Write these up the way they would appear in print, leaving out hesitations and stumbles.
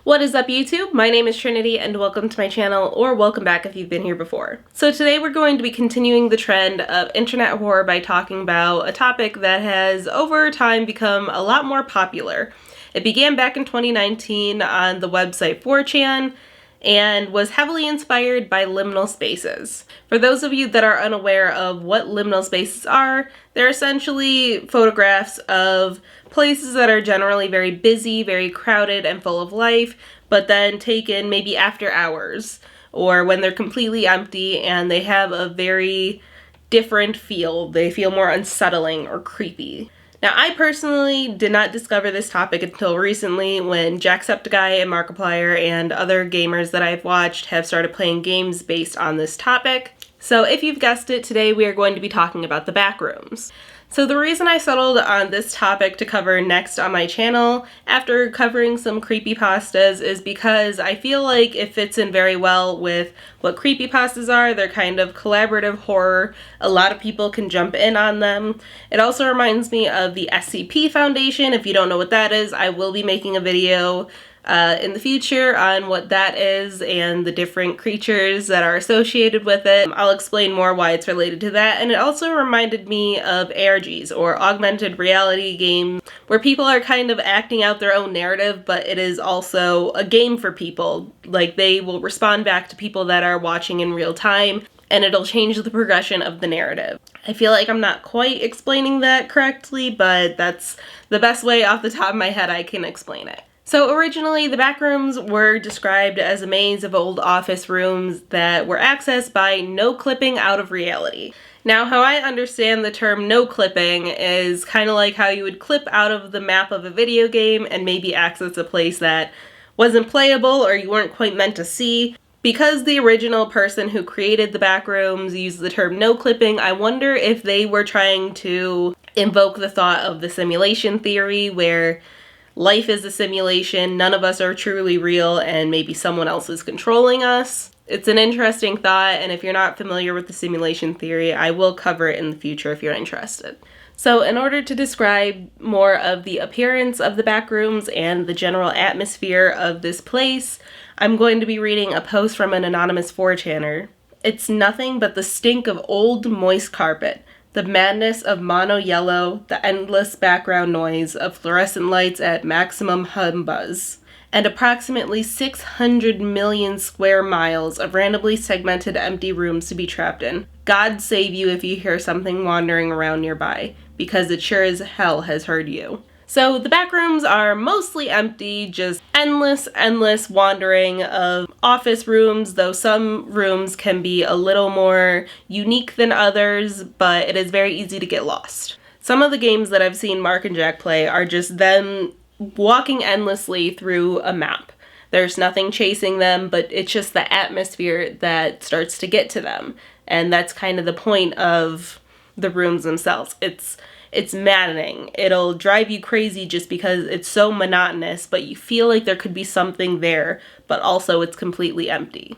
What is up, YouTube? My name is Trinity and welcome to my channel, or welcome back if you've been here before. So today we're going to be continuing the trend of internet horror by talking about a topic that has over time become a lot more popular. It began back in 2019 on the website 4chan and was heavily inspired by liminal spaces. For those of you that are unaware of what liminal spaces are, they're essentially photographs of places that are generally very busy, very crowded, and full of life, but then taken maybe after hours, or when they're completely empty and they have a very different feel. They feel more unsettling or creepy. Now, I personally did not discover this topic until recently when Jacksepticeye and Markiplier and other gamers that I've watched have started playing games based on this topic. So if you've guessed it, today we are going to be talking about the Backrooms. So the reason I settled on this topic to cover next on my channel after covering some creepypastas is because I feel like it fits in very well with what creepypastas are. They're kind of collaborative horror. A lot of people can jump in on them. It also reminds me of the SCP Foundation. If you don't know what that is, I will be making a video in the future on what that is and the different creatures that are associated with it. I'll explain more why it's related to that. And it also reminded me of ARGs, or augmented reality games, where people are kind of acting out their own narrative, but it is also a game for people. Like, they will respond back to people that are watching in real time, and it'll change the progression of the narrative. I feel like I'm not quite explaining that correctly, but that's the best way off the top of my head I can explain it. So originally, the Backrooms were described as a maze of old office rooms that were accessed by no clipping out of reality. Now, how I understand the term no clipping is kind of like how you would clip out of the map of a video game and maybe access a place that wasn't playable or you weren't quite meant to see. Because the original person who created the Backrooms used the term no clipping, I wonder if they were trying to invoke the thought of the simulation theory, where life is a simulation, none of us are truly real, and maybe someone else is controlling us. It's an interesting thought, and if you're not familiar with the simulation theory, I will cover it in the future if you're interested. So in order to describe more of the appearance of the Backrooms and the general atmosphere of this place, I'm going to be reading a post from an anonymous 4chaner. It's nothing but the stink of old, moist carpet, the madness of mono yellow, the endless background noise of fluorescent lights at maximum hum buzz, and approximately 600 million square miles of randomly segmented empty rooms to be trapped in. God save you if you hear something wandering around nearby, because it sure as hell has heard you. So the Backrooms are mostly empty, just endless wandering of office rooms, though some rooms can be a little more unique than others, but it is very easy to get lost. Some of the games that I've seen Mark and Jack play are just them walking endlessly through a map. There's nothing chasing them, but it's just the atmosphere that starts to get to them. And that's kind of the point of the rooms themselves. It's maddening. It'll drive you crazy just because it's so monotonous, but you feel like there could be something there, but also it's completely empty.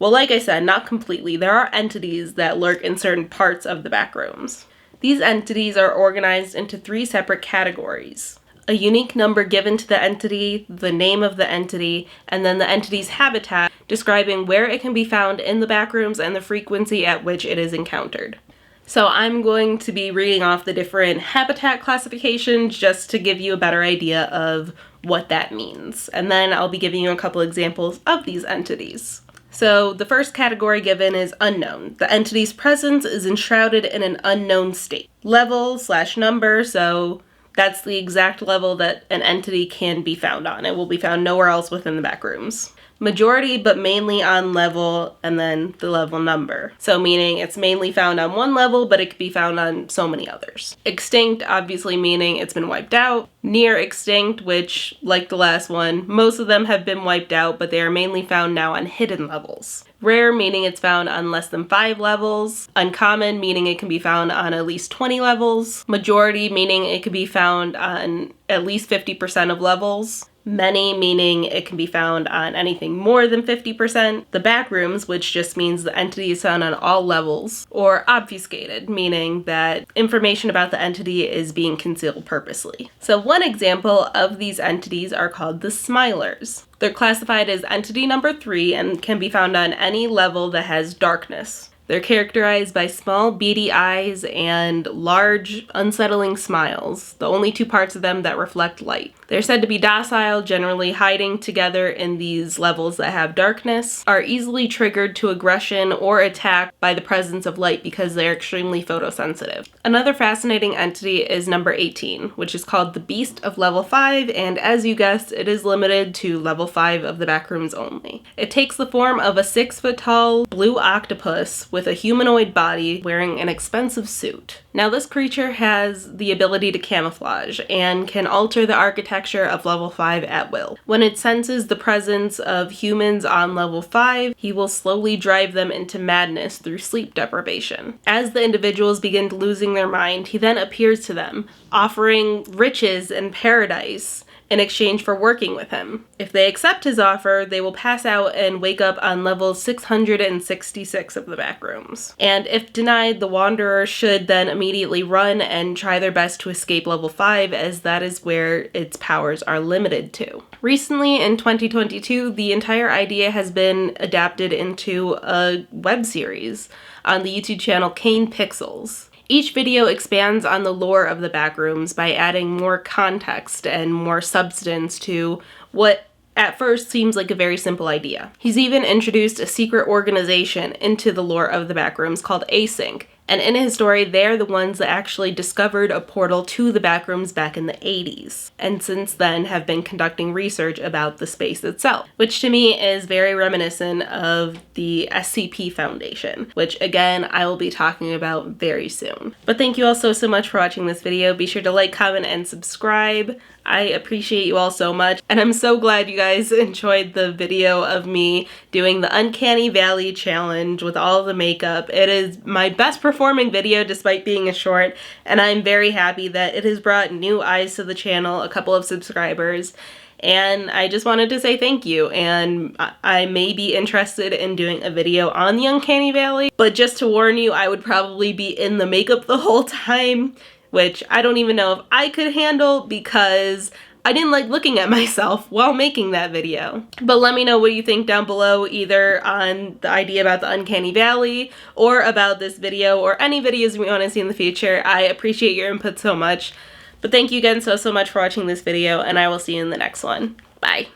Well, like I said, not completely. There are entities that lurk in certain parts of the Backrooms. These entities are organized into 3 separate categories: a unique number given to the entity, the name of the entity, and then the entity's habitat, describing where it can be found in the Backrooms and the frequency at which it is encountered. So I'm going to be reading off the different habitat classifications just to give you a better idea of what that means. And then I'll be giving you a couple examples of these entities. So the first category given is unknown. The entity's presence is enshrouded in an unknown state. Level/number, so that's the exact level that an entity can be found on. It will be found nowhere else within the Backrooms. Majority, but mainly on level, and then the level number. So meaning it's mainly found on one level, but it could be found on so many others. Extinct, obviously meaning it's been wiped out. Near extinct, which, like the last one, most of them have been wiped out, but they are mainly found now on hidden levels. Rare, meaning it's found on less than 5 levels. Uncommon, meaning it can be found on at least 20 levels. Majority, meaning it could be found on at least 50% of levels. Many meaning it can be found on anything more than 50%. The Backrooms, which just means the entity is found on all levels. Or obfuscated, meaning that information about the entity is being concealed purposely. So one example of these entities are called the Smilers. They're classified as entity number 3 and can be found on any level that has darkness. They're characterized by small, beady eyes and large, unsettling smiles, the only two parts of them that reflect light. They're said to be docile, generally hiding together in these levels that have darkness, are easily triggered to aggression or attack by the presence of light because they're extremely photosensitive. Another fascinating entity is number 18, which is called the Beast of Level 5, and as you guessed, it is limited to level 5 of the Backrooms only. It takes the form of a 6-foot-tall blue octopus with a humanoid body wearing an expensive suit. Now this creature has the ability to camouflage and can alter the architecture of level 5 at will. When it senses the presence of humans on level 5, he will slowly drive them into madness through sleep deprivation. As the individuals begin losing their mind, he then appears to them, offering riches and paradise in exchange for working with him. If they accept his offer, they will pass out and wake up on level 666 of the Backrooms. And if denied, the Wanderer should then immediately run and try their best to escape level 5, as that is where its powers are limited to. Recently, in 2022, the entire idea has been adapted into a web series on the YouTube channel Kane Pixels. Each video expands on the lore of the Backrooms by adding more context and more substance to what at first seems like a very simple idea. He's even introduced a secret organization into the lore of the Backrooms called Async, and in his story, they're the ones that actually discovered a portal to the Backrooms back in the 80s, and since then have been conducting research about the space itself, which to me is very reminiscent of the SCP Foundation, which again, I will be talking about very soon. But thank you all so much for watching this video. Be sure to like, comment, and subscribe. I appreciate you all so much, and I'm so glad you guys enjoyed the video of me doing the Uncanny Valley challenge with all the makeup. It is my best performing video despite being a short, and I'm very happy that it has brought new eyes to the channel, a couple of subscribers, and I just wanted to say thank you. And I may be interested in doing a video on the Uncanny Valley, but just to warn you, I would probably be in the makeup the whole time, which I don't even know if I could handle because I didn't like looking at myself while making that video. But let me know what you think down below, either on the idea about the Uncanny Valley or about this video or any videos we want to see in the future. I appreciate your input so much. But thank you again so much for watching this video, and I will see you in the next one. Bye.